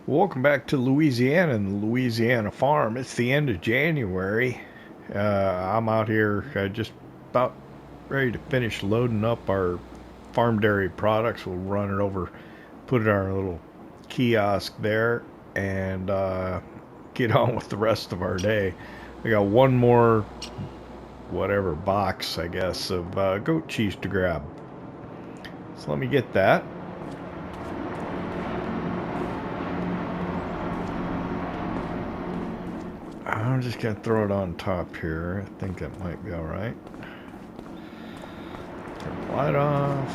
Welcome back to Louisiana and the Louisiana Farm. It's the end of January. I'm out here just about ready to finish loading up our farm dairy products. We'll run it over, put it on our little kiosk there, and get on with the rest of our day. We got one more, whatever, box, I guess, of goat cheese to grab. So let me get that. I'm just going to throw it on top here. I think that might be alright. Turn the light off.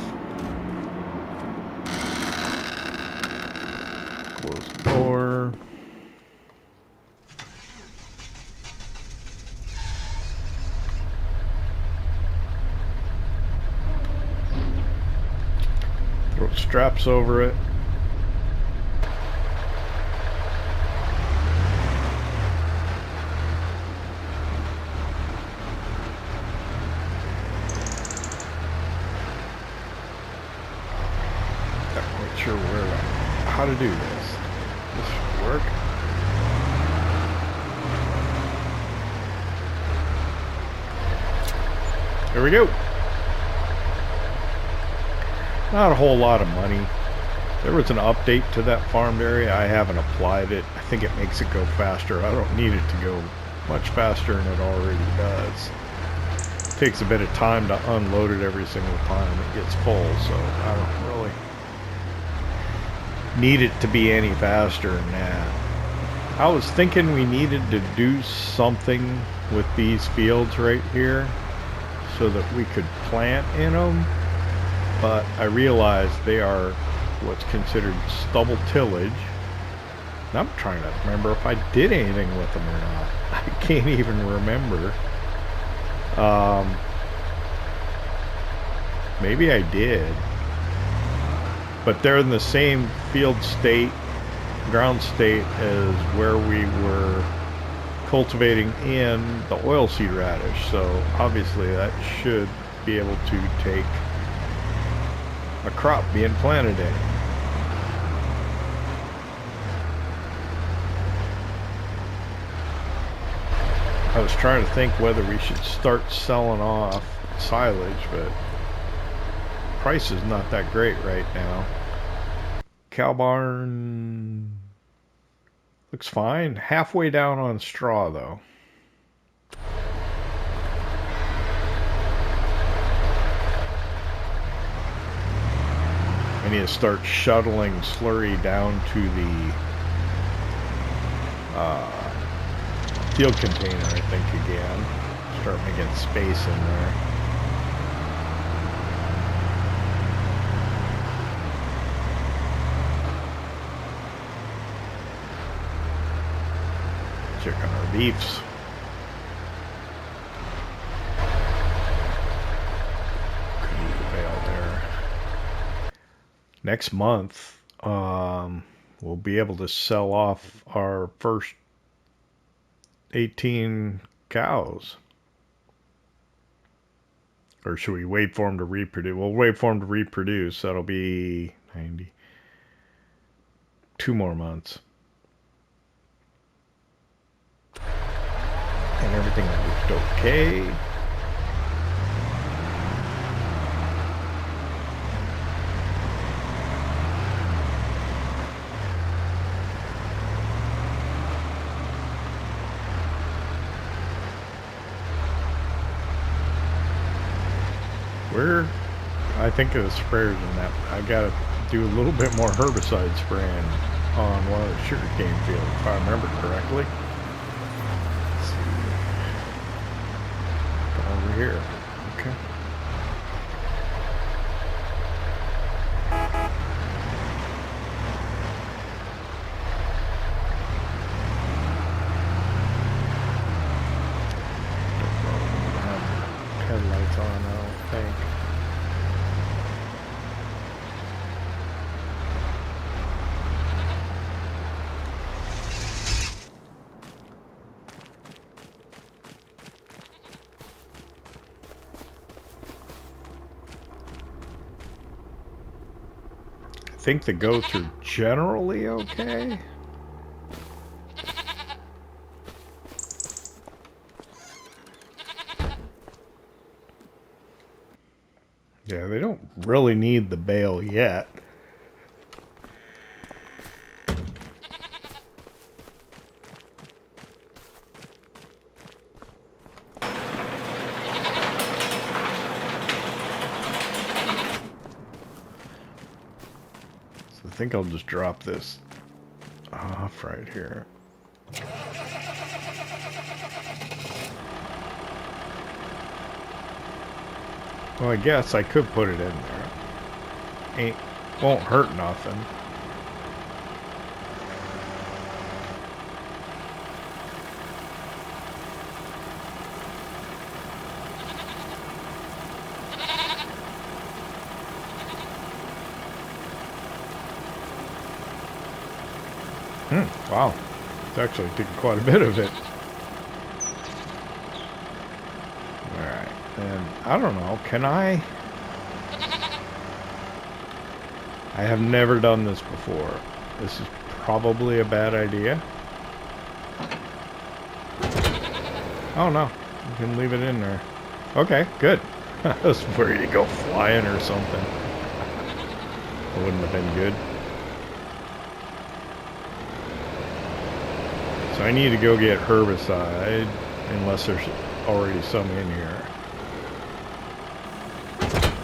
Close the door. Throw straps over it. Sure how to do this. This should work. There we go. Not a whole lot of money. There was an update to that farm area. I haven't applied it. I think it makes it go faster. I don't need it to go much faster than it already does. It takes a bit of time to unload it every single time it gets full, so I don't really need it to be any faster than that. I was thinking we needed to do something with these fields right here so that we could plant in them, but I realized they are what's considered stubble tillage. And I'm trying to remember if I did anything with them or not. I can't even remember. Maybe I did. But they're in the same field state, ground state as where we were cultivating in the oilseed radish. So obviously that should be able to take a crop being planted in. I was trying to think whether we should start selling off silage, but price is not that great right now. Cow barn looks fine. Halfway down on straw though. I need to start shuttling slurry down to the field container, I think, again. Start making space in there. Check on our beefs. Couldn't avail there. Next month, we'll be able to sell off our first 18 cows. Or should we wait for them to reproduce? We'll wait for them to reproduce. That'll be 90. 2 more months. And everything looked okay. I think of the sprayers in that. I gotta do a little bit more herbicide spraying on one of the sugarcane fields, if I remember correctly. Let's see. Over here. Okay. Don't have headlights on, I don't think. think the goats are generally okay. Yeah, they don't really need the bale yet. So I think I'll just drop this off right here. Well, I guess I could put it in there. Won't hurt nothing. Wow. It's actually taking quite a bit of it. Alright. And I don't know, can I have never done this before. This is probably a bad idea. Oh no, you can leave it in there. Okay, good. I was worried to go flying or something. It wouldn't have been good. So I need to go get herbicide, unless there's already some in here.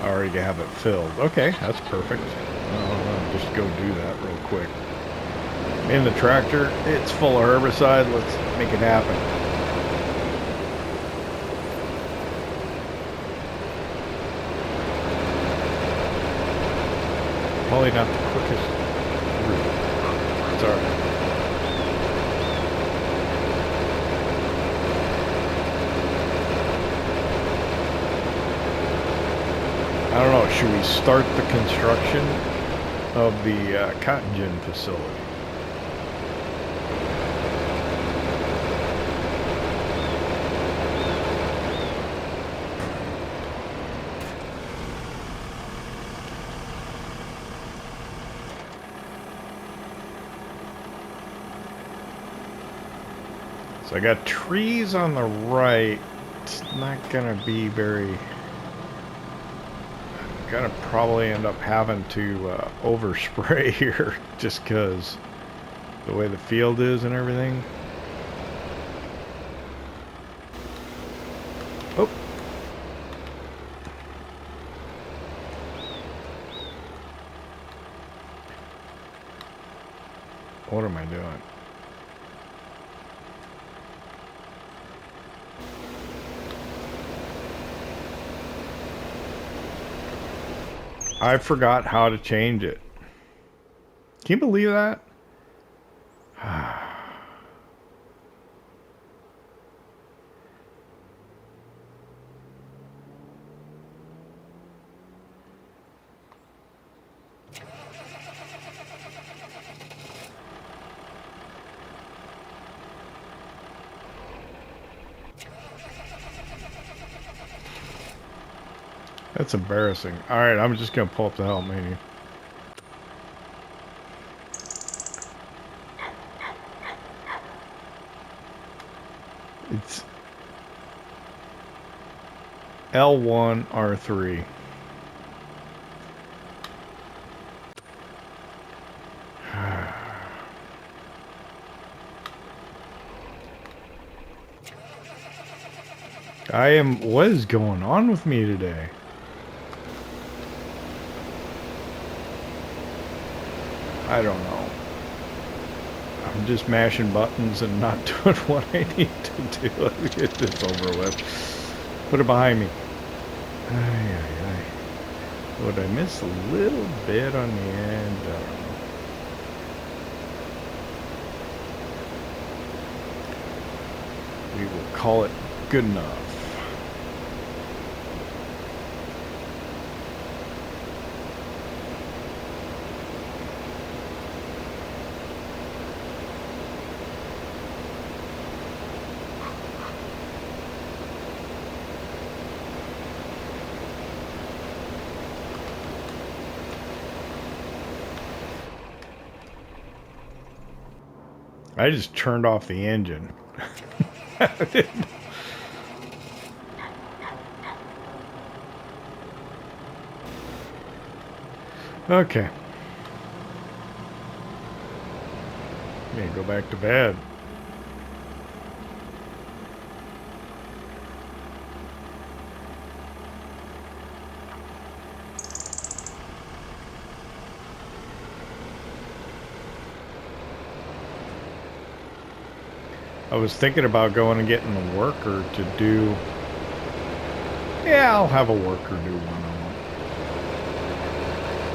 I already have it filled. Okay, that's perfect. I'll just go do that real quick. In the tractor, it's full of herbicide. Let's make it happen. Probably not the quickest route. It's alright. I don't know, should we start the construction of the cotton gin facility? So I got trees on the right. It's not gonna be very... Gonna probably end up having to overspray here just because the way the field is and everything. Oh. What am I doing? I forgot how to change it. Can you believe that? That's embarrassing. Alright, I'm just gonna pull up the help menu. It's L1 R3. What is going on with me today? I don't know. I'm just mashing buttons and not doing what I need to do. Let's get this over with. Put it behind me. Ay, ay, ay. Would I miss a little bit on the end? I don't know. We will call it good enough. I just turned off the engine. Okay. Yeah, go back to bed. I was thinking about going and getting a worker to do... Yeah, I'll have a worker do one of them.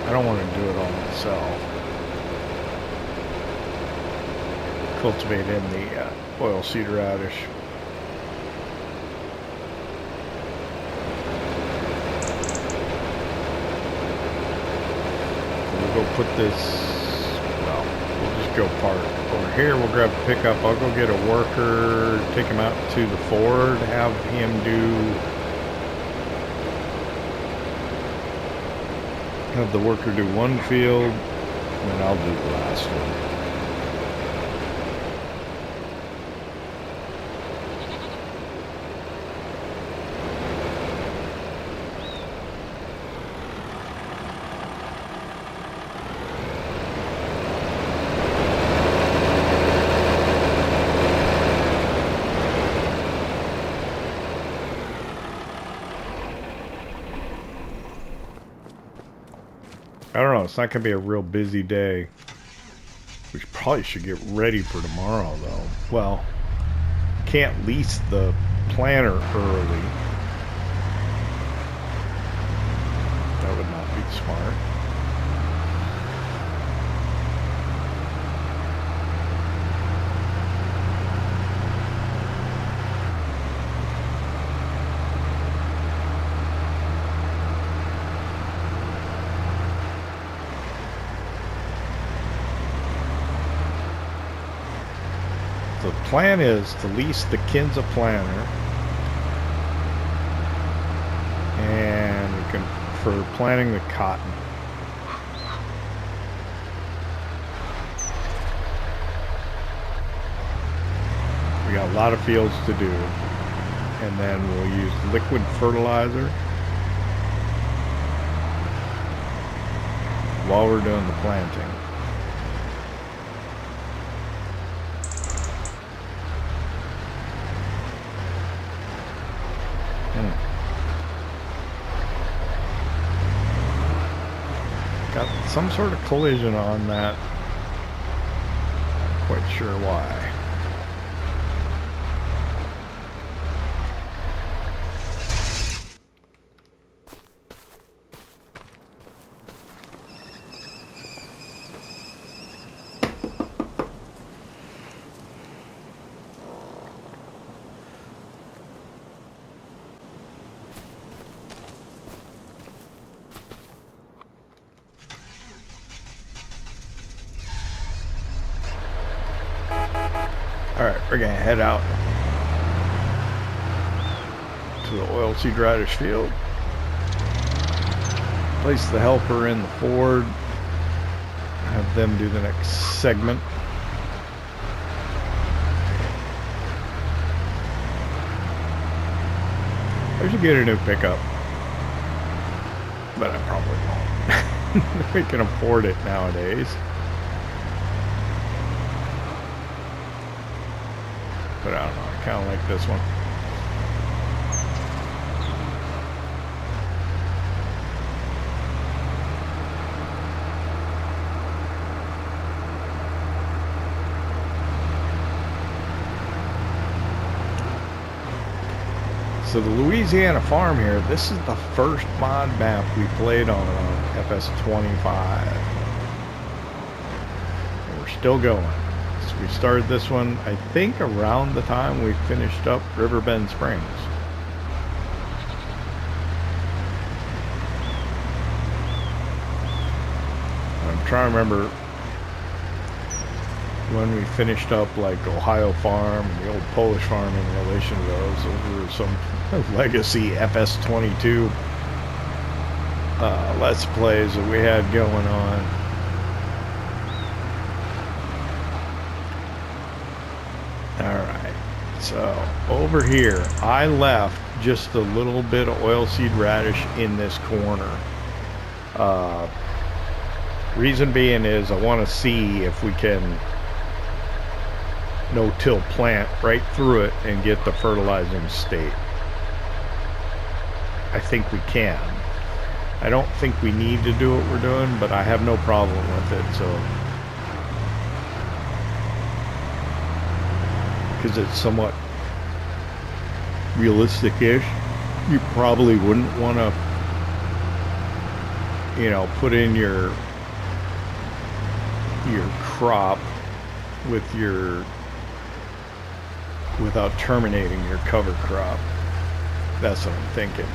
I don't want to do it all myself. Cultivate in the oilseed radish. We'll go put this... Well, we'll just go park. Over here, we'll grab a pickup. I'll go get a worker, take him out to the Ford, have him have the worker do one field, and I'll do the last one. I don't know, it's not going to be a real busy day. We probably should get ready for tomorrow, though. Well, can't lease the planter early. That would not be smart. The plan is to lease the Kinza planter, and we can, for planting the cotton. We got a lot of fields to do, and then we'll use liquid fertilizer while we're doing the planting. Got some sort of collision on that. Not quite sure why. Alright, we're gonna head out to the oilseed radish field. Place the helper in the Ford. Have them do the next segment. I should get a new pickup, but I probably won't. We can afford it nowadays. But I don't know, I kind of like this one. So the Louisiana Farm here, this is the first mod map we played on FS25. And we're still going. So we started this one, I think, around the time we finished up Riverbend Springs. I'm trying to remember when we finished up like Ohio Farm and the old Polish Farm in relation to those. Those were some legacy FS22 Let's Plays that we had going on. so over here, I left just a little bit of oilseed radish in this corner. Reason being is I want to see if we can no-till plant right through it and get the fertilizing state. I think we can. I don't think we need to do what we're doing, but I have no problem with it, so. Because it's somewhat realistic-ish. You probably wouldn't want to, you know, put in your crop with without terminating your cover crop. That's what I'm thinking.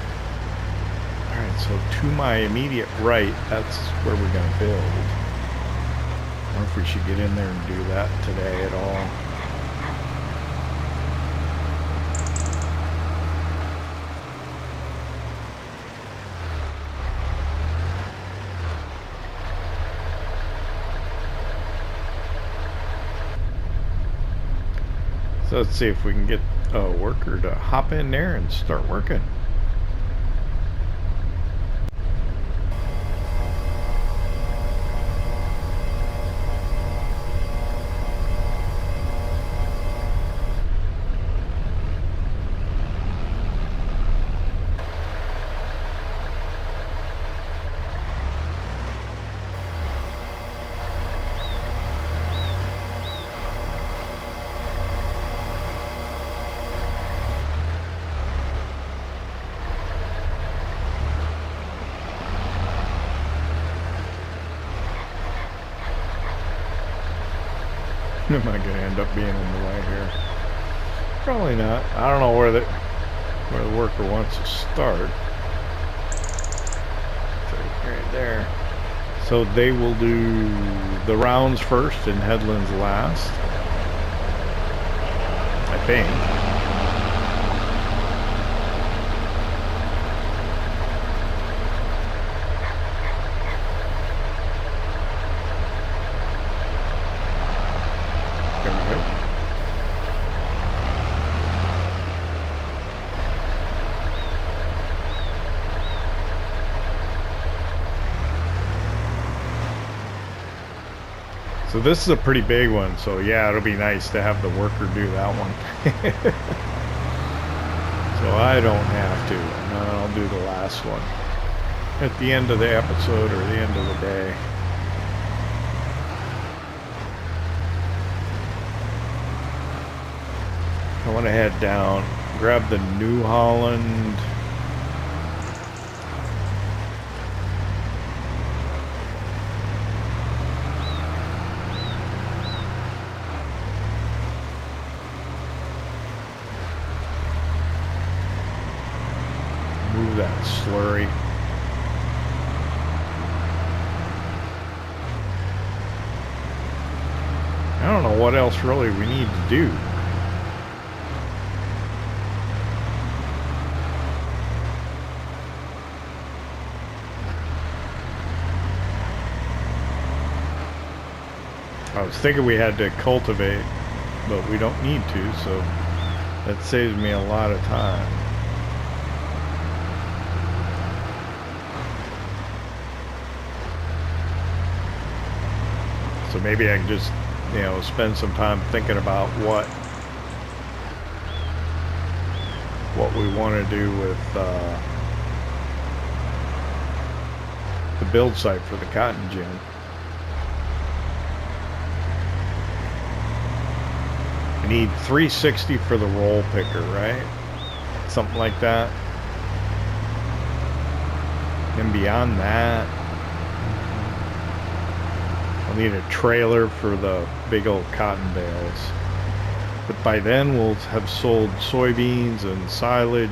Alright, so to my immediate right, that's where we're going to build. I wonder if we should get in there and do that today at all. So let's see if we can get a worker to hop in there and start working. Am I going to end up being in the way here? Probably not. I don't know where the worker wants to start. So right there. So they will do the rounds first and headlands last, I think. So this is a pretty big one, so yeah, it'll be nice to have the worker do that one. So I don't have to, and I'll do the last one at the end of the episode or the end of the day. I want to head down, grab the New Holland. That slurry. I don't know what else really we need to do. I was thinking we had to cultivate, but we don't need to, so that saves me a lot of time. So maybe I can just, you know, spend some time thinking about what we want to do with the build site for the cotton gin. I need 360 for the roll picker, right? Something like that. And beyond that, I'll need a trailer for the big old cotton bales. But by then we'll have sold soybeans and silage.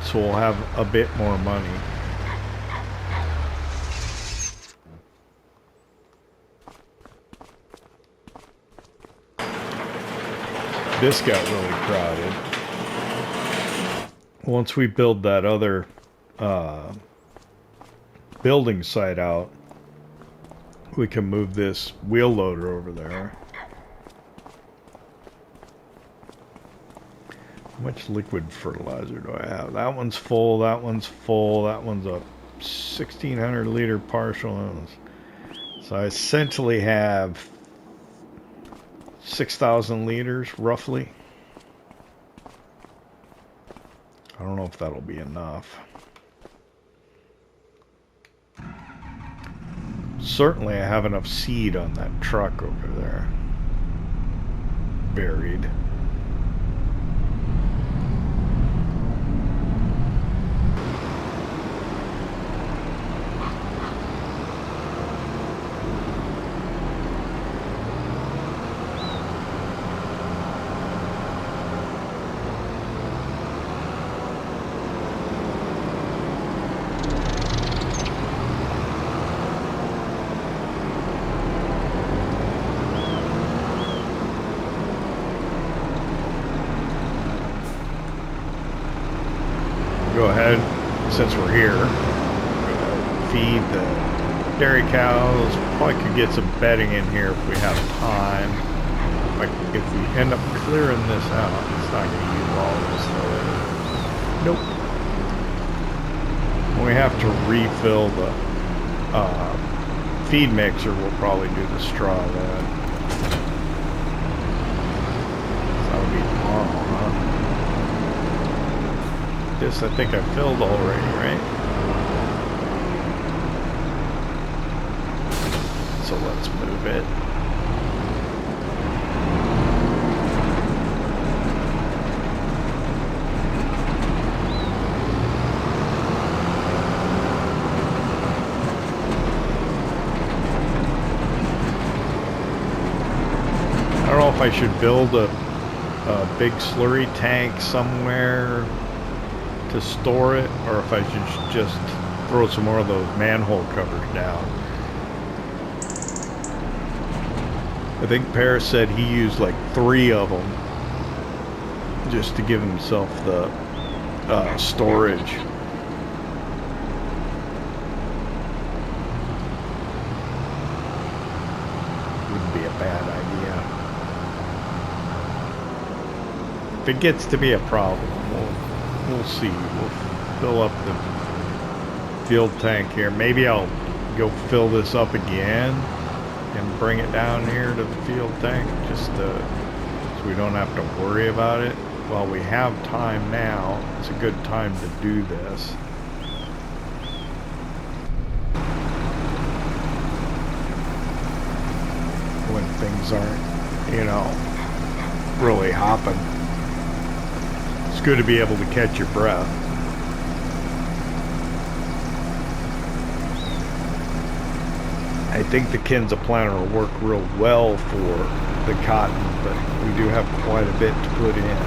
So we'll have a bit more money. This got really crowded. Once we build that other building site out, we can move this wheel loader over there. How much liquid fertilizer do I have? That one's full, that one's full, that one's a 1,600 liter partial. So I essentially have 6,000 liters, roughly. I don't know if that'll be enough. Certainly I have enough seed on that truck over there. Buried. Go ahead, since we're here, feed the dairy cows. Probably could get some bedding in here if we have time. Like if we end up clearing this out, it's not going to use all this though. Nope. When we have to refill the feed mixer, we'll probably do the straw then. So that'll be tomorrow, huh? This I think I filled already, right? So let's move it. I don't know if I should build a big slurry tank somewhere to store it, or if I should just throw some more of those manhole covers down. I think Paris said he used like 3 of them just to give himself the storage. Wouldn't be a bad idea. If it gets to be a problem, we'll see. We'll fill up the field tank here. Maybe I'll go fill this up again and bring it down here to the field tank just so we don't have to worry about it. While we have time now, it's a good time to do this. When things aren't, you know, really hopping. It's good to be able to catch your breath. I think the Kinza planter will work real well for the cotton, but we do have quite a bit to put in.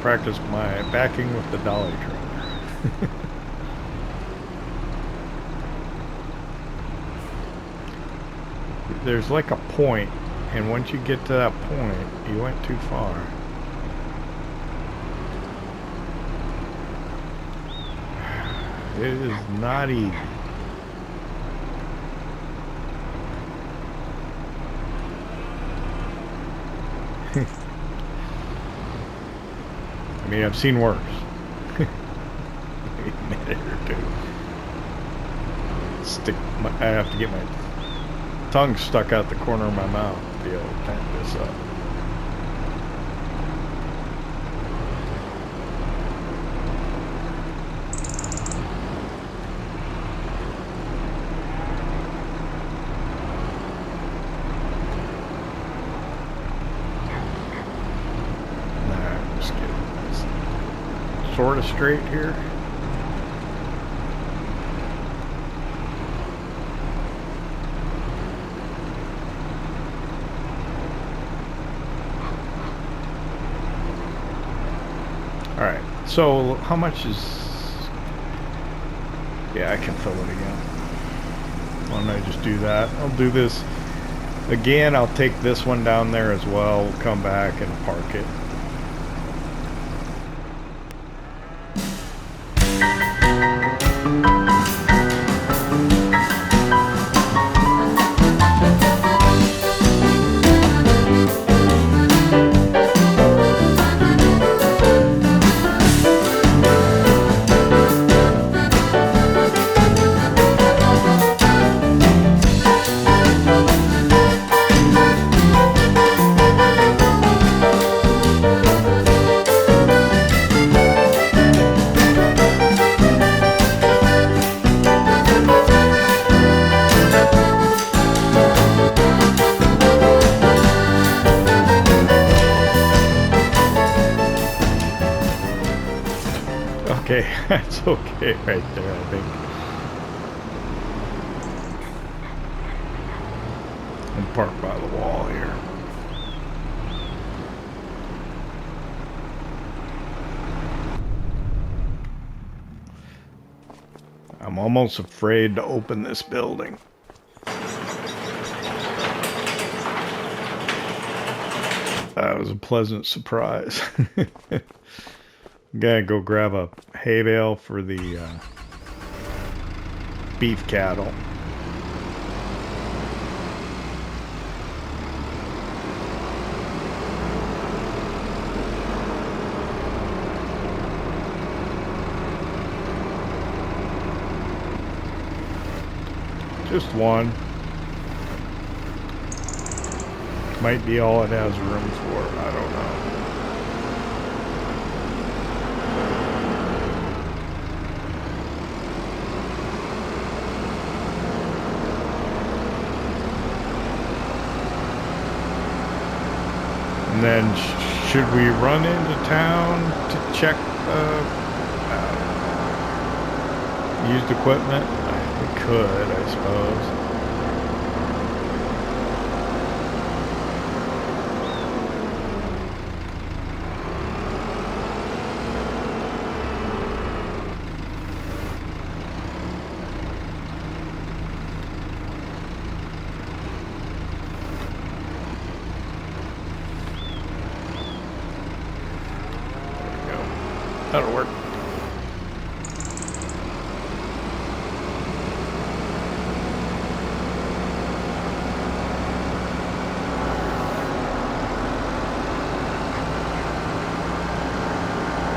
Practice my backing with the dolly trailer. There's like a point, and once you get to that point, you went too far. It is not easy. I mean, I've seen worse. A minute or two. I have to get my tongue stuck out the corner of my mouth to be able to pack this up. sort of straight here. Alright, so how much is... Yeah, I can fill it again. Why don't I just do that? I'll do this again. I'll take this one down there as well. We'll come back and park it. Okay, that's okay right there, I think. And park by the wall here. I'm almost afraid to open this building. That was a pleasant surprise. Gotta go grab a hay bale for the beef cattle. Just one. Might be all it has room for, I don't know. And then should we run into town to check used equipment? We could, I suppose. That'll work.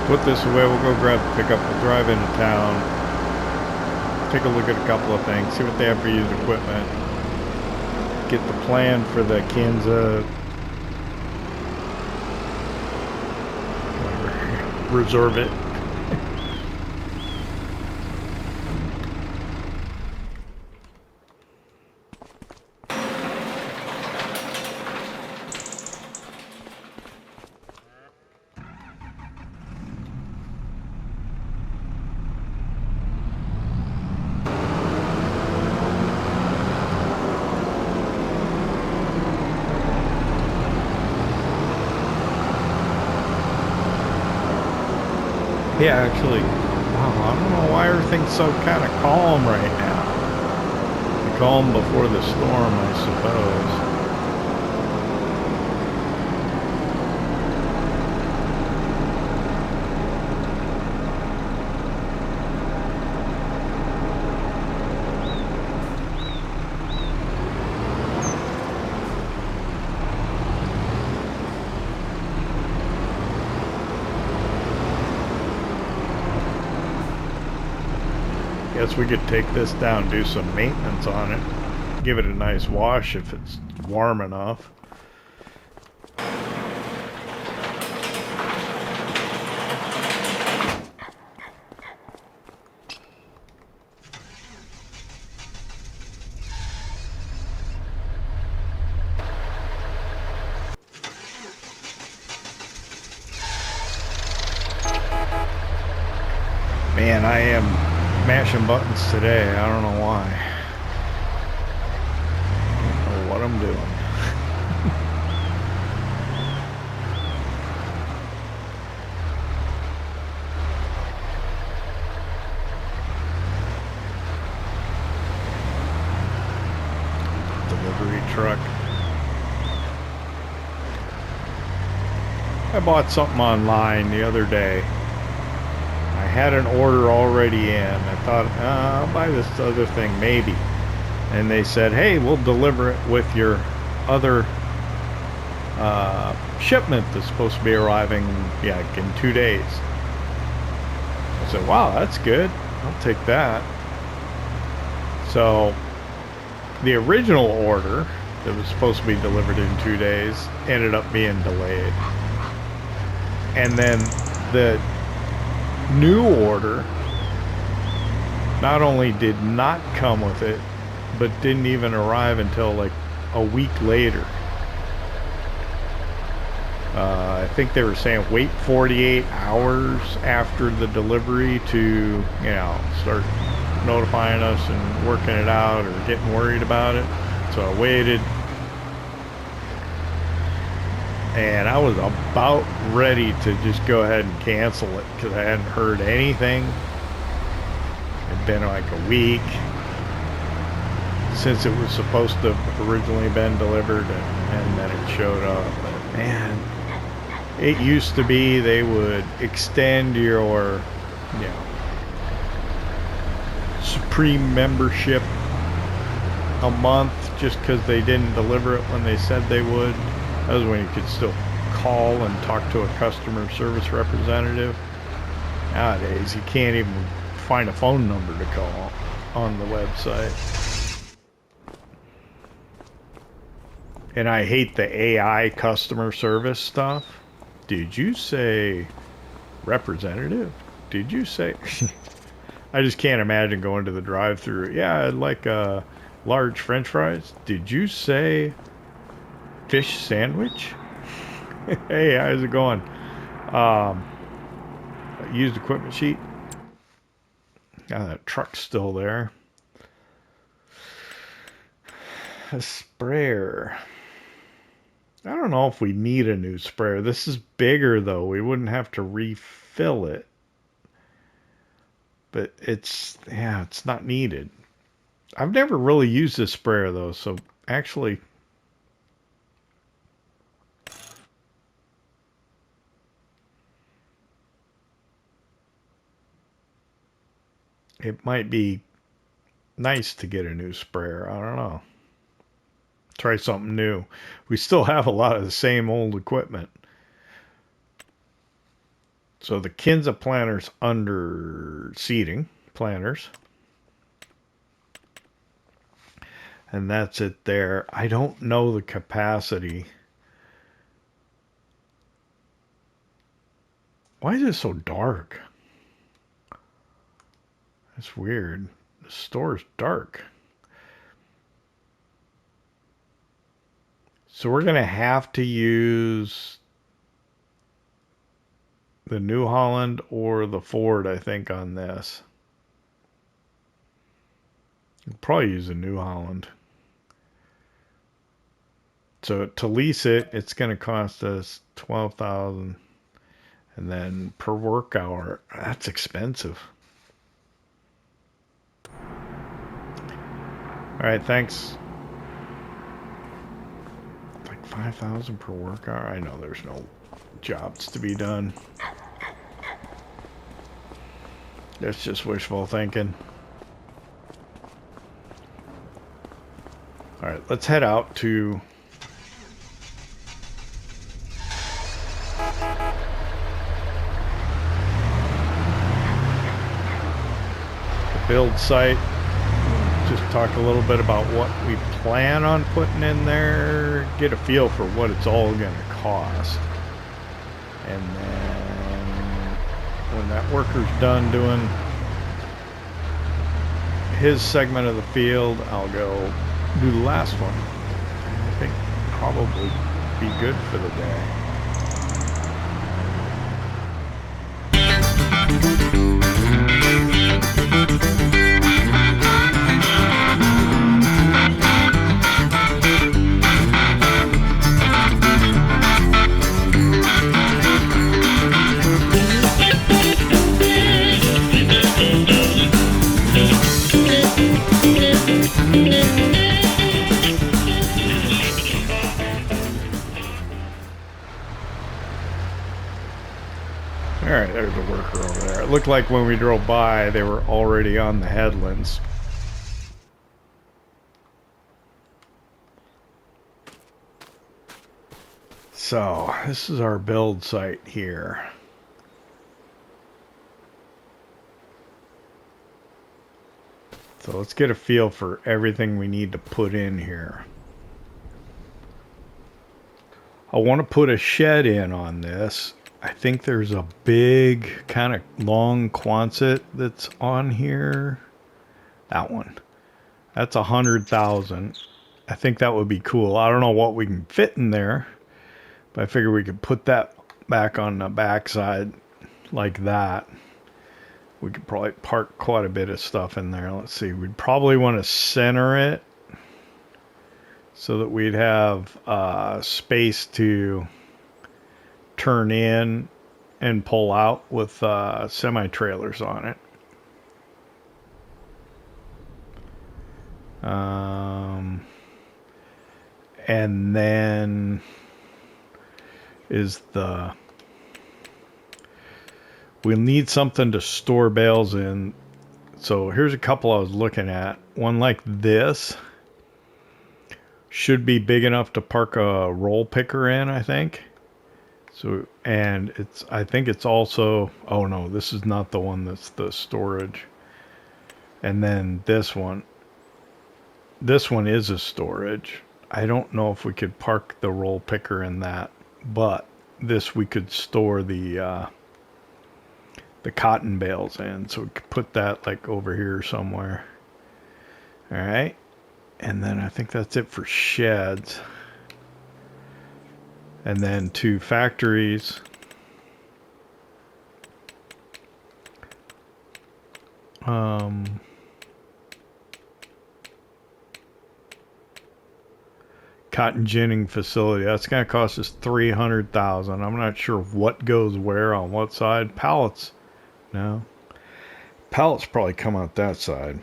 Put this away, we'll go grab the pickup, we'll drive into town, take a look at a couple of things, see what they have for used equipment, get the plan for the Kansas, whatever, reserve it. Yeah, actually, wow, I don't know why everything's so kind of calm right now. The calm before the storm, I suppose. Guess we could take this down, do some maintenance on it, give it a nice wash if it's warm enough. Man, I am mashing buttons today. I don't know why. I don't know what I'm doing. Delivery truck. I bought something online the other day. I had an order already in. I thought, I'll buy this other thing, maybe. And they said, hey, we'll deliver it with your other shipment that's supposed to be arriving, yeah, like in 2 days. I said, wow, that's good. I'll take that. So the original order that was supposed to be delivered in 2 days ended up being delayed. And then the new order not only did not come with it, but didn't even arrive until like a week later. I think they were saying wait 48 hours after the delivery to, you know, start notifying us and working it out or getting worried about it. So I waited. And I was about ready to just go ahead and cancel it because I hadn't heard anything. It'd been like a week since it was supposed to have originally been delivered, and then it showed up. But man, it used to be they would extend your, you know, Supreme membership a month just because they didn't deliver it when they said they would. That was when you could still call and talk to a customer service representative. Nowadays, you can't even find a phone number to call on the website. And I hate the AI customer service stuff. Did you say representative? Did you say... I just can't imagine going to the drive-thru. Yeah, I'd like large french fries. Did you say... fish sandwich? Hey, how's it going? Used equipment sheet. That truck's still there. A sprayer. I don't know if we need a new sprayer. This is bigger though. We wouldn't have to refill it. But it's, yeah, it's not needed. I've never really used this sprayer though, so actually it might be nice to get a new sprayer. I don't know. Try something new. We still have a lot of the same old equipment. So the Kinza planter's under seeding planters. And that's it there. I don't know the capacity. Why is it so dark? That's weird. The store's dark. So we're going to have to use the New Holland or the Ford, I think, on this. We'll probably use the New Holland. So to lease it, it's going to cost us $12,000. And then per work hour, that's expensive. All right, thanks. Like 5,000 per work hour. I know there's no jobs to be done. That's just wishful thinking. All right, let's head out to the build site. Just talk a little bit about what we plan on putting in there, get a feel for what it's all going to cost. And then when that worker's done doing his segment of the field, I'll go do the last one. I think probably be good for the day. looked like when we drove by, they were already on the headlands. So, this is our build site here. So let's get a feel for everything we need to put in here. I want to put a shed in on this. I think there's a big kind of long Quonset that's on here. That one. That's 100,000. I think that would be cool. I don't know what we can fit in there, but I figure we could put that back on the backside like that. We could probably park quite a bit of stuff in there. Let's see. We'd probably want to center it so that we'd have space to turn in and pull out with semi-trailers on it. And then is we'll need something to store bales in. So here's a couple I was looking at. One like this should be big enough to park a roll picker in, I think. So, and I think it's also, oh no, this is not the one that's the storage. And then this one is a storage. I don't know if we could park the roll picker in that, but this we could store the cotton bales in, so we could put that like over here somewhere. All right, and then I think that's it for sheds. And then 2 factories. Cotton ginning facility. That's going to cost us 300,000. I'm not sure what goes where on what side. Pallets. No. Pallets probably come out that side.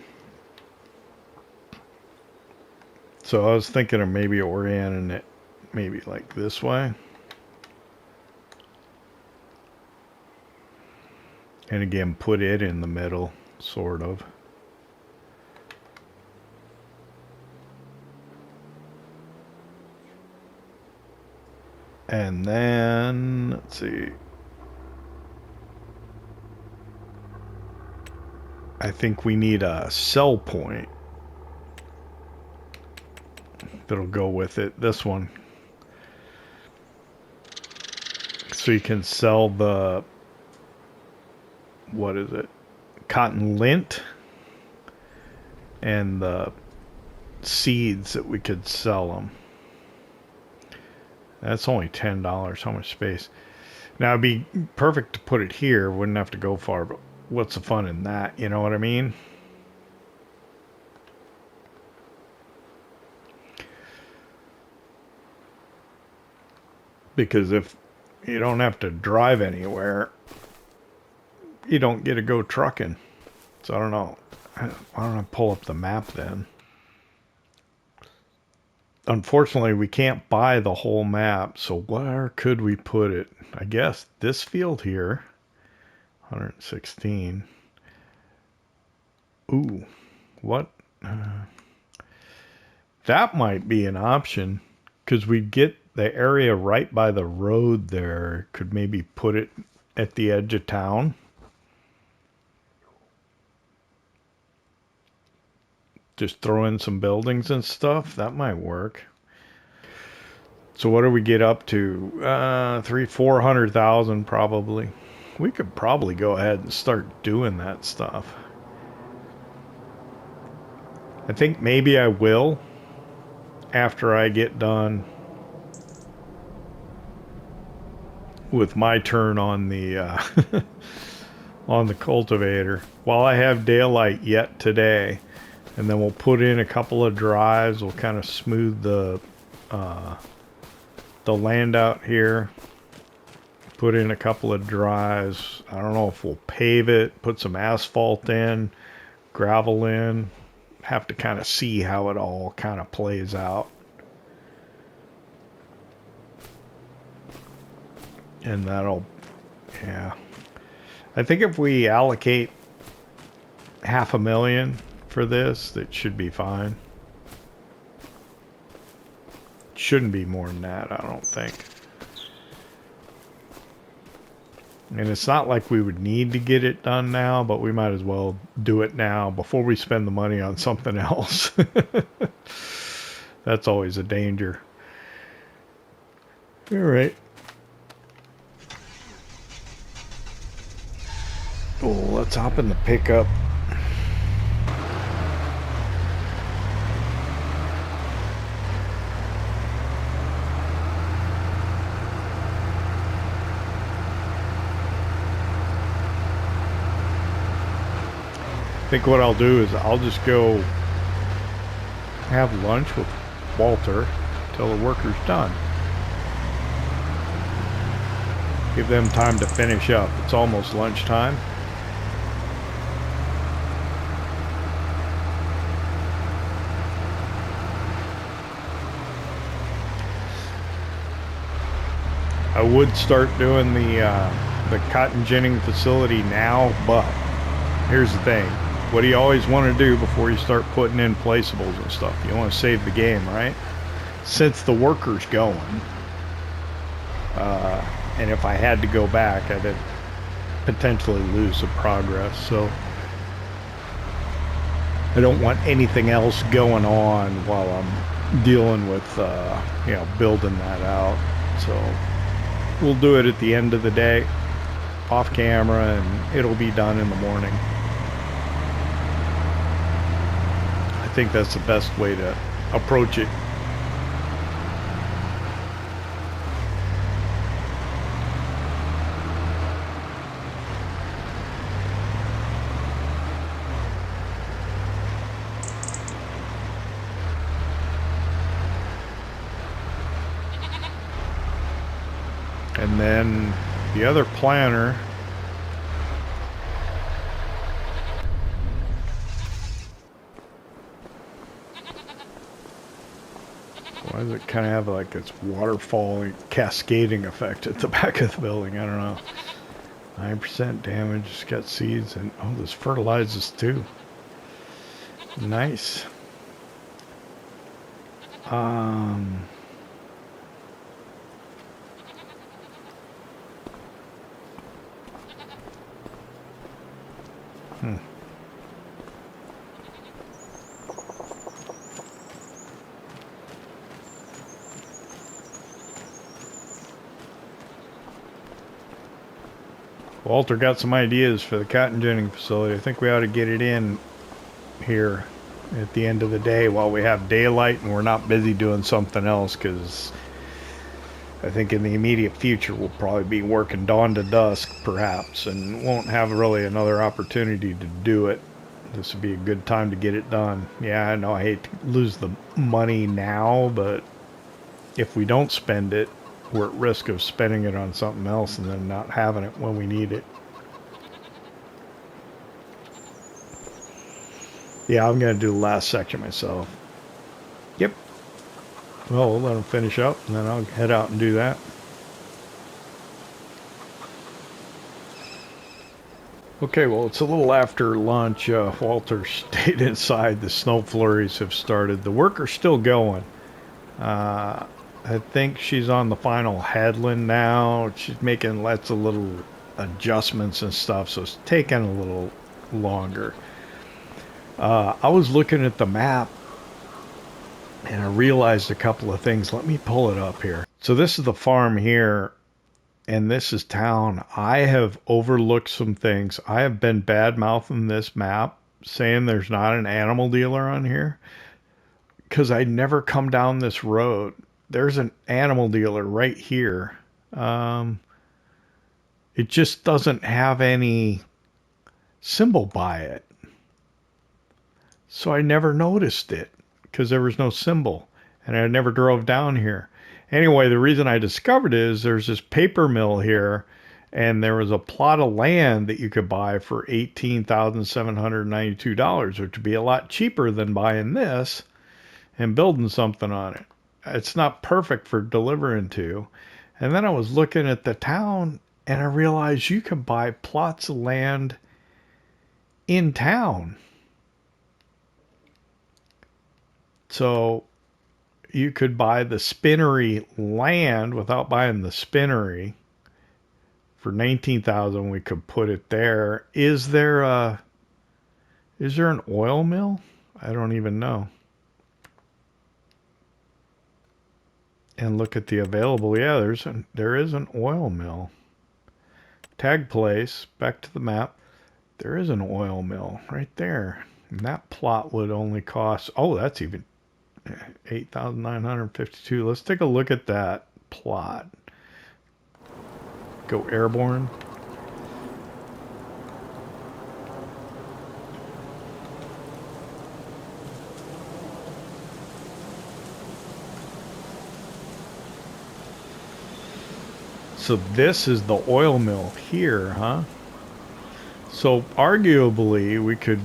So I was thinking of maybe orienting it maybe like this way. And again, put it in the middle, sort of. And then, let's see. I think we need a sell point that'll go with it. This one. So you can sell the, what is it? Cotton lint and the seeds that we could sell them. That's only $10. How much space? Now it'd be perfect to put it here. Wouldn't have to go far, but what's the fun in that? You know what I mean? Because if you don't have to drive anywhere, you don't get to go trucking. So I don't know. Why don't I pull up the map then? Unfortunately, we can't buy the whole map, so where could we put it? I guess this field here, 116. Ooh, what? That might be an option, because we'd get the area right by the road there. Could maybe put it at the edge of town. Just throw in some buildings and stuff. That might work. So what do we get up to? 400,000 probably. We could probably go ahead and start doing that stuff. I think maybe I will after I get done with my turn on the on the cultivator. While I have daylight yet today. And then we'll put in a couple of drives. We'll kind of smooth the land out here. Put in a couple of drives. I don't know if we'll pave it, put some asphalt in, gravel in. Have to kind of see how it all kind of plays out. And that'll, yeah. I think if we allocate $500,000 for this, that should be fine. Shouldn't be more than that, I don't think. And it's not like we would need to get it done now, but we might as well do it now before we spend the money on something else. That's always a danger. All right. Oh, let's hop in the pickup. I think what I'll do is I'll just go have lunch with Walter till the worker's done. Give them time to finish up. It's almost lunchtime. I would start doing the cotton ginning facility now, but here's the thing. What do you always want to do before you start putting in placeables and stuff? You want to save the game, right? Since the worker's going, and if I had to go back, I'd potentially lose some progress. So I don't want anything else going on while I'm dealing with, you know, building that out. So we'll do it at the end of the day, off camera, and it'll be done in the morning. I think that's the best way to approach it. And then the other planter, why does it kind of have like its waterfall cascading effect at the back of the building? I don't know. 9% damage, it's got seeds, and oh, this fertilizes too. Nice. Walter got some ideas for the cotton ginning facility. I think we ought to get it in here at the end of the day while we have daylight and we're not busy doing something else, because I think in the immediate future we'll probably be working dawn to dusk perhaps and won't have really another opportunity to do it. This would be a good time to get it done. Yeah, I know I hate to lose the money now, but if we don't spend it, we're at risk of spending it on something else and then not having it when we need it. Yeah, I'm going to do the last section myself. Yep. Well, we'll let them finish up and then I'll head out and do that. Okay, well, it's a little after lunch. Walter stayed inside. The snow flurries have started. The worker's still going. I think she's on the final headland now. She's making lots of little adjustments and stuff, so it's taking a little longer. I was looking at the map and I realized a couple of things. Let me pull it up here. So this is the farm here, and this is town. I have overlooked some things. I have been bad-mouthing this map, saying there's not an animal dealer on here, because I never come down this road. There's an animal dealer right here. It just doesn't have any symbol by it. So I never noticed it because there was no symbol and I never drove down here. Anyway, the reason I discovered it is there's this paper mill here and there was a plot of land that you could buy for $18,792, which would be a lot cheaper than buying this and building something on it. It's not perfect for delivering to. And then I was looking at the town And I realized you can buy plots of land in town. So you could buy the spinnery land without buying the spinnery. For 19,000 we could put it there. Is there an oil mill? I don't even know. And look at the available. Yeah, there is an oil mill. Tag place, back to the map. There is an oil mill right there. And that plot would only cost, oh, that's even 8,952. Let's take a look at that plot. Go airborne. So this is the oil mill here, huh? So arguably we could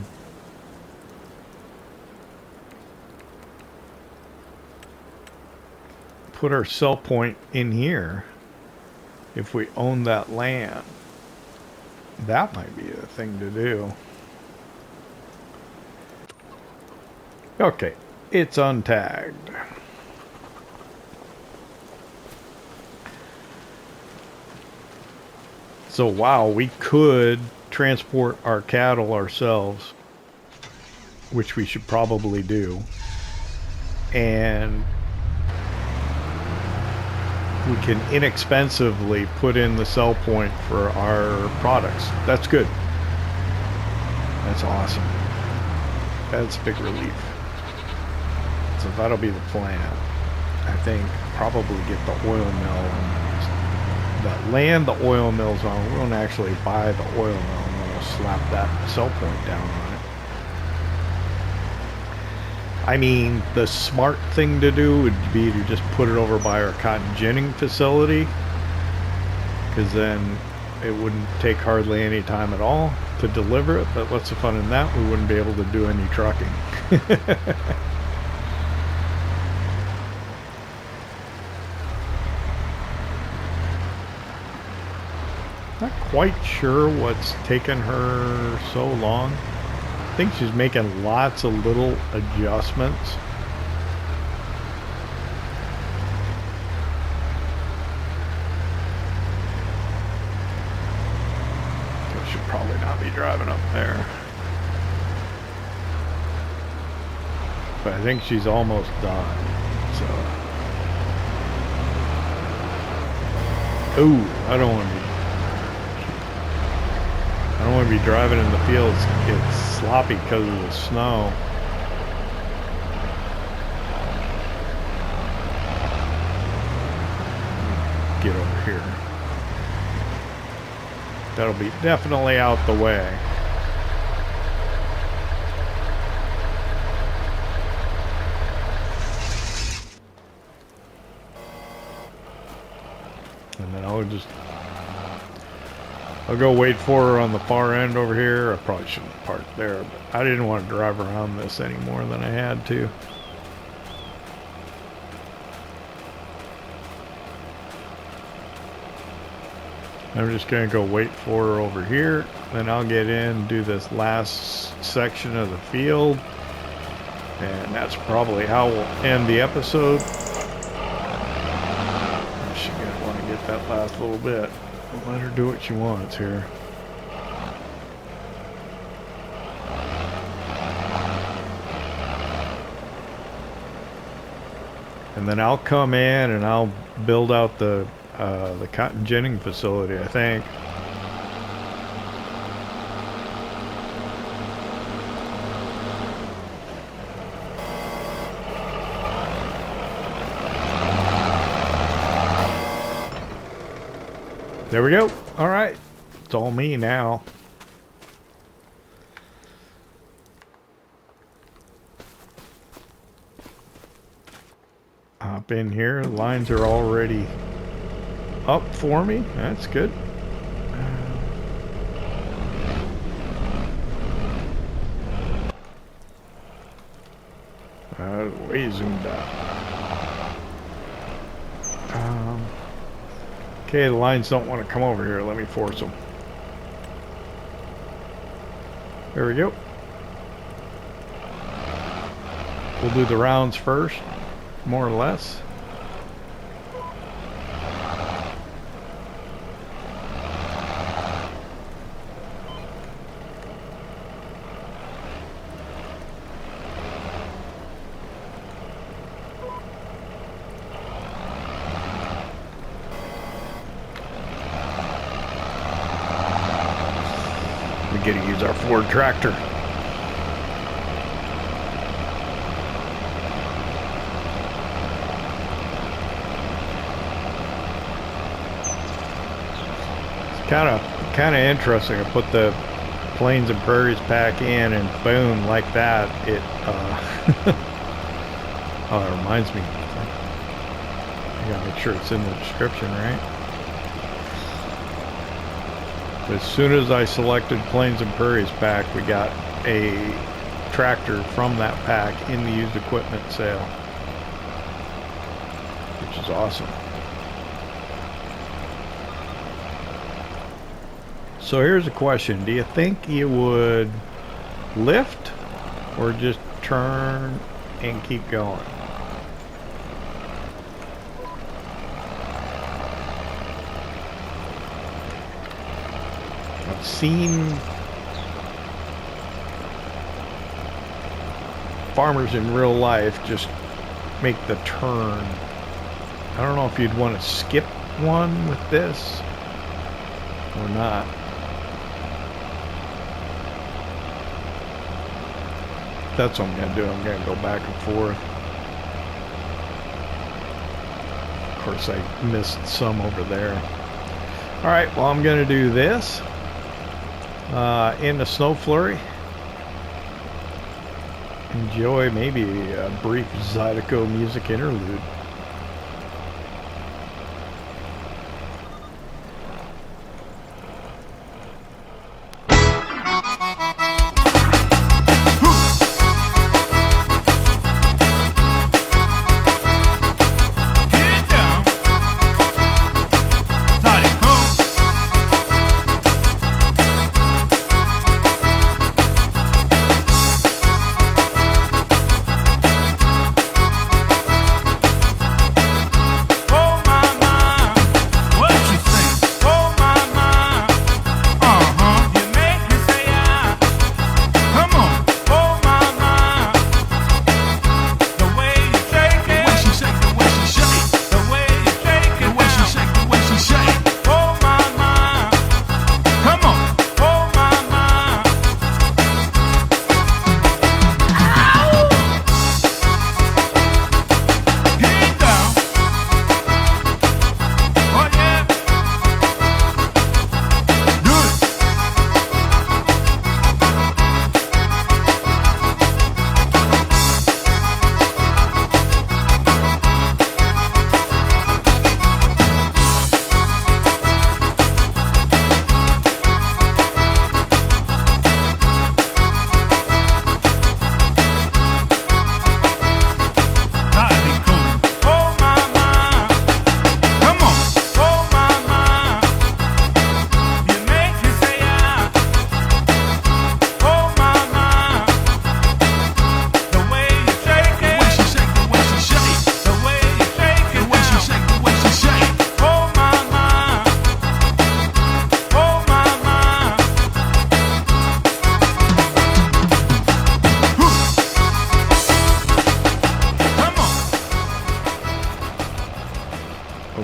put our sell point in here if we own that land. That might be the thing to do. Okay, it's untagged. So wow, we could transport our cattle ourselves, which we should probably do. And we can inexpensively put in the sell point for our products. That's good. That's awesome. That's a big relief. So that'll be the plan. I think probably get the oil mill. The land the oil mill's on, we won't actually buy the oil mill, and then we'll slap that sell point down on it. I mean, the smart thing to do would be to just put it over by our cotton ginning facility, because then it wouldn't take hardly any time at all to deliver it. But what's the fun in that? We wouldn't be able to do any trucking. Not quite sure what's taken her so long. I think she's making lots of little adjustments. I should probably not be driving up there. But I think she's almost done. So. Ooh, I don't want to be driving in the fields. It's sloppy because of the snow. Get over here. That'll be definitely out the way. And then I'll go wait for her on the far end over here. I probably shouldn't have parked there, but I didn't want to drive around this any more than I had to. I'm just going to go wait for her over here. Then I'll get in, do this last section of the field. And that's probably how we'll end the episode. She's going to want to get that last little bit. Let her do what she wants here. And then I'll come in and I'll build out the cotton ginning facility, I think. There we go. All right. It's all me now. Hop in here. Lines are already up for me. That's good. Way zoomed out. Okay, the lines don't want to come over here. Let me force them. There we go. We'll do the rounds first, more or less. We get to use our Ford tractor. Kind of interesting. I put the Plains and Prairies pack in, and boom, like that, it. Oh, it reminds me. I gotta make sure it's in the description, right? As soon as I selected Plains and Prairies pack, we got a tractor from that pack in the used equipment sale, which is awesome. So here's a question. Do you think you would lift or just turn and keep going? I've seen farmers in real life just make the turn. I don't know if you'd want to skip one with this or not. That's what I'm going to do. I'm going to go back and forth. Of course, I missed some over there. All right, well, I'm going to do this in the snow flurry. Enjoy maybe a brief Zydeco music interlude.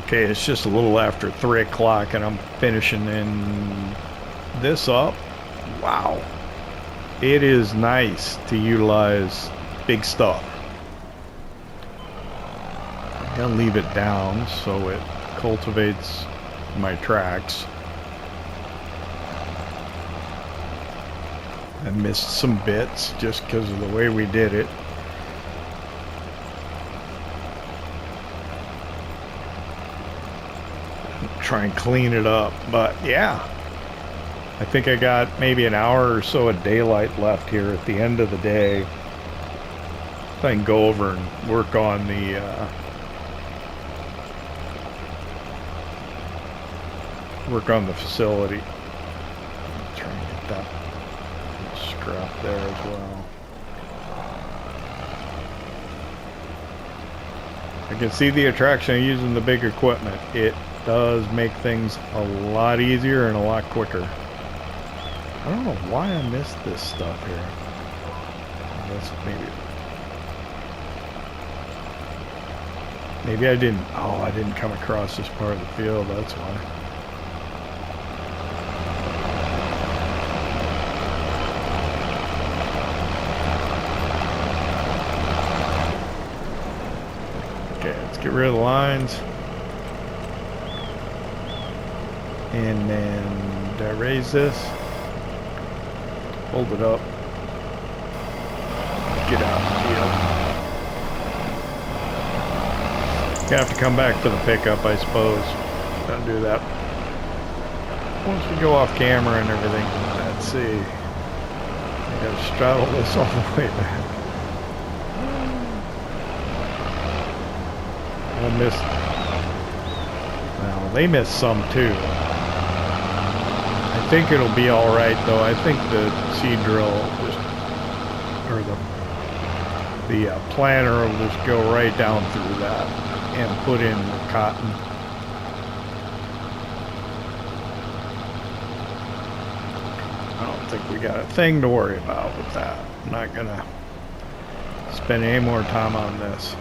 Okay, it's just a little after 3 o'clock and I'm finishing this up. Wow. It is nice to utilize big stuff. I'm gonna leave it down so it cultivates my tracks. I missed some bits just because of the way we did it. Try and clean it up, but yeah, I think I got maybe an hour or so of daylight left here at the end of the day, so I can go over and work on the work on the facility. Try and get that scrap there as well. I can see the attraction of using the big equipment. It does make things a lot easier and a lot quicker. I don't know why I missed this stuff here. I guess maybe I didn't. Oh, I didn't come across this part of the field. That's why. Okay, let's get rid of the lines. And then, did I raise this? Hold it up. Get out of the field. Gonna have to come back for the pickup, I suppose. Don't do that. Once we go off camera and everything, let's see. I gotta straddle this all the way back. I missed. Well, they missed some too. I think it'll be all right though. I think the seed drill just, or the planter will just go right down through that and put in the cotton. I don't think we got a thing to worry about with that. I'm not gonna spend any more time on this.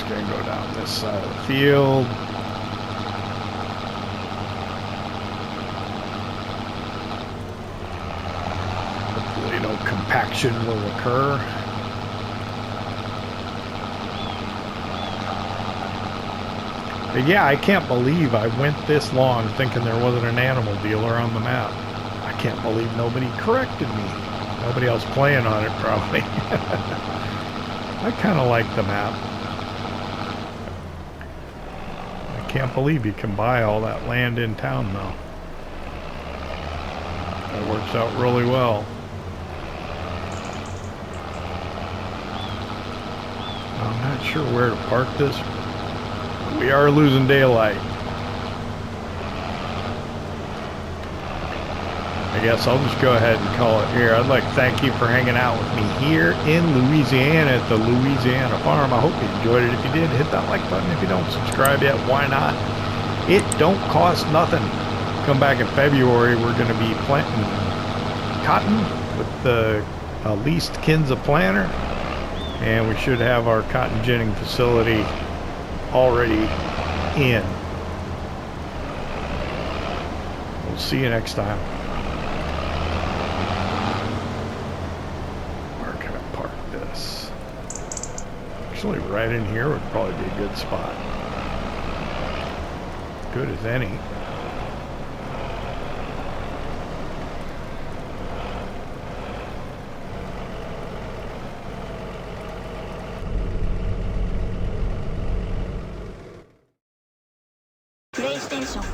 Gonna go down this side of the field. Hopefully no compaction will occur. But yeah, I can't believe I went this long thinking there wasn't an animal dealer on the map. I can't believe nobody corrected me. Nobody else playing on it probably. I kind of like the map. Can't believe you can buy all that land in town though. That works out really well. I'm not sure where to park this. We are losing daylight. I guess I'll just go ahead and call it here. I'd like to thank you for hanging out with me here in Louisiana at the Louisiana Farm. I hope you enjoyed it. If you did, hit that like button. If you don't subscribe yet, why not? It don't cost nothing. Come back in February. We're going to be planting cotton with the leased Kinza planter. And we should have our cotton ginning facility already in. We'll see you next time. Actually, right in here would probably be a good spot. Good as any. PlayStation